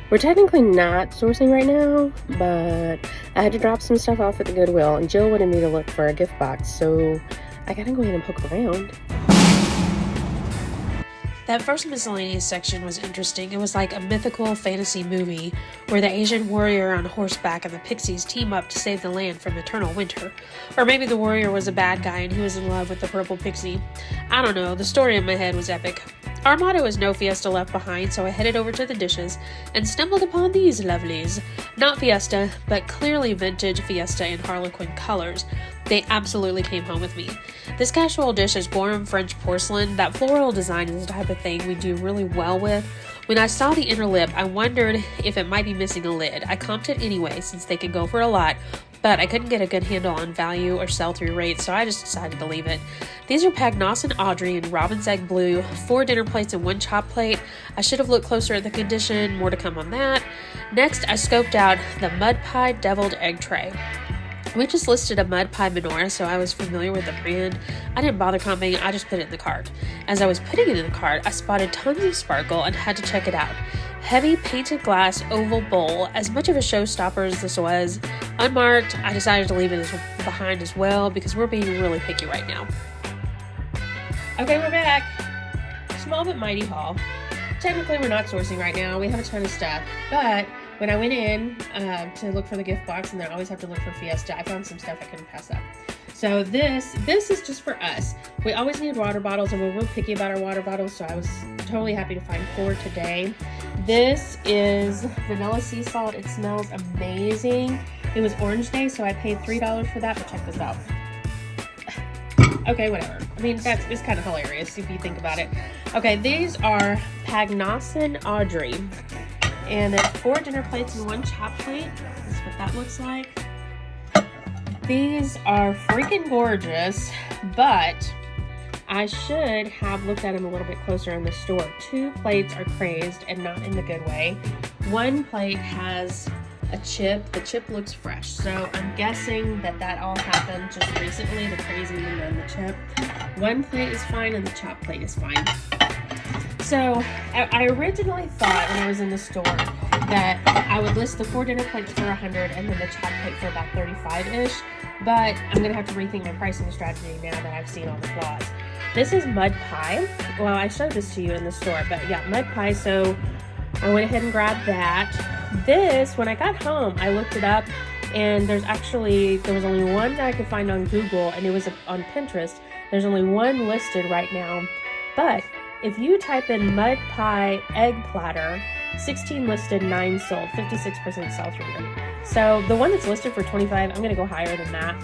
We're technically not sourcing right now, but I had to drop some stuff off at the Goodwill, and Jill wanted me to look for a gift box, so I gotta go ahead and poke around. That first miscellaneous section was interesting. It was like a mythical fantasy movie where the Asian warrior on horseback and the pixies team up to save the land from eternal winter. Or maybe the warrior was a bad guy and he was in love with the purple pixie. I don't know, the story in my head was epic. Our motto is no fiesta left behind, so I headed over to the dishes and stumbled upon these lovelies. Not fiesta, but clearly vintage fiesta in Harlequin colors. They absolutely came home with me. This casual dish is warm French porcelain. That floral design is the type of thing we do really well with. When I saw the inner lip, I wondered if it might be missing a lid. I comped it anyway, since they can go for a lot, but I couldn't get a good handle on value or sell-through rates, so I just decided to leave it. These are Pagnos and Audrey in Robin's Egg Blue, 4 dinner plates and 1 chop plate. I should have looked closer at the condition, more to come on that. Next, I scoped out the Mud Pie Deviled Egg Tray, which is listed a Mud Pie Menorah, so I was familiar with the brand. I didn't bother comping, I just put it in the cart. As I was putting it in the cart, I spotted tons of sparkle and had to check it out. Heavy painted glass oval bowl. As much of a showstopper as this was, unmarked, I decided to leave it behind as well because we're being really picky right now. Okay, we're back. Small but mighty haul. Technically, we're not sourcing right now. We have a ton of stuff, but when I went in to look for the gift box, and then I always have to look for Fiesta, I found some stuff I couldn't pass up. So this is just for us. We always need water bottles, and we're real picky about our water bottles, so I was totally happy to find 4 today. This is vanilla sea salt. It smells amazing. It was Orange Day, so I paid $3 for that, but check this out. Okay, whatever. I mean, it's kind of hilarious if you think about it. Okay, these are Pagnos and Audrey. And it's 4 dinner plates and 1 chop plate. That's what that looks like. These are freaking gorgeous, but I should have looked at them a little bit closer in the store. 2 plates are crazed and not in the good way. 1 plate has a chip. The chip looks fresh, so I'm guessing that all happened just recently, the crazing and then the chip. 1 plate is fine and the chop plate is fine. So I originally thought when I was in the store that I would list the 4 dinner plates for $100 and then the chop plate for about $35-ish, but I'm gonna have to rethink my pricing strategy now that I've seen all the flaws. This is Mud Pie. Well, I showed this to you in the store, but yeah, Mud Pie, so I went ahead and grabbed that. This, when I got home, I looked it up, and there was only 1 that I could find on Google, and it was on Pinterest. There's only 1 listed right now, but if you type in Mud Pie Egg Platter, 16 listed, 9 sold, 56% sell-through rate. So the one that's listed for $25, I'm going to go higher than that.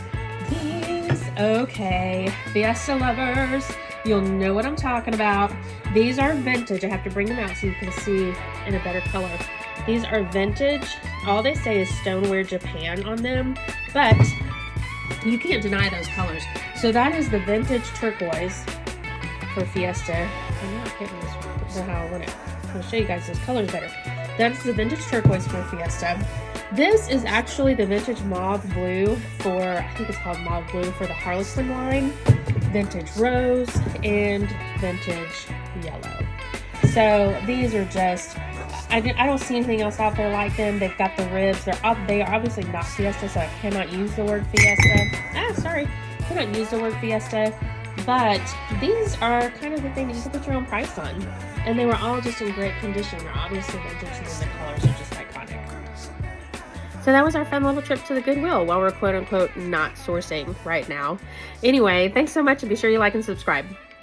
These, okay, Fiesta lovers, you'll know what I'm talking about. These are vintage. I have to bring them out so you can see in a better color. These are vintage. All they say is Stoneware Japan on them, but you can't deny those colors. So that is the vintage turquoise for Fiesta. I'm not getting this how I want it. I'll show you guys those colors better. That's the vintage turquoise for Fiesta. This is actually the vintage mauve blue for, I think it's called mauve blue for the Harlequin line, vintage rose, and vintage yellow. So these are just, I don't see anything else out there like them. They've got the ribs. They are obviously not Fiesta, so I cannot use the word Fiesta. Cannot use the word Fiesta. But these are kind of the thing that you can put your own price on. And they were all just in great condition. They're obviously vintage, and then the colors are just iconic. So that was our fun little trip to the Goodwill while we're quote-unquote not sourcing right now. Anyway, thanks so much, and be sure you like and subscribe.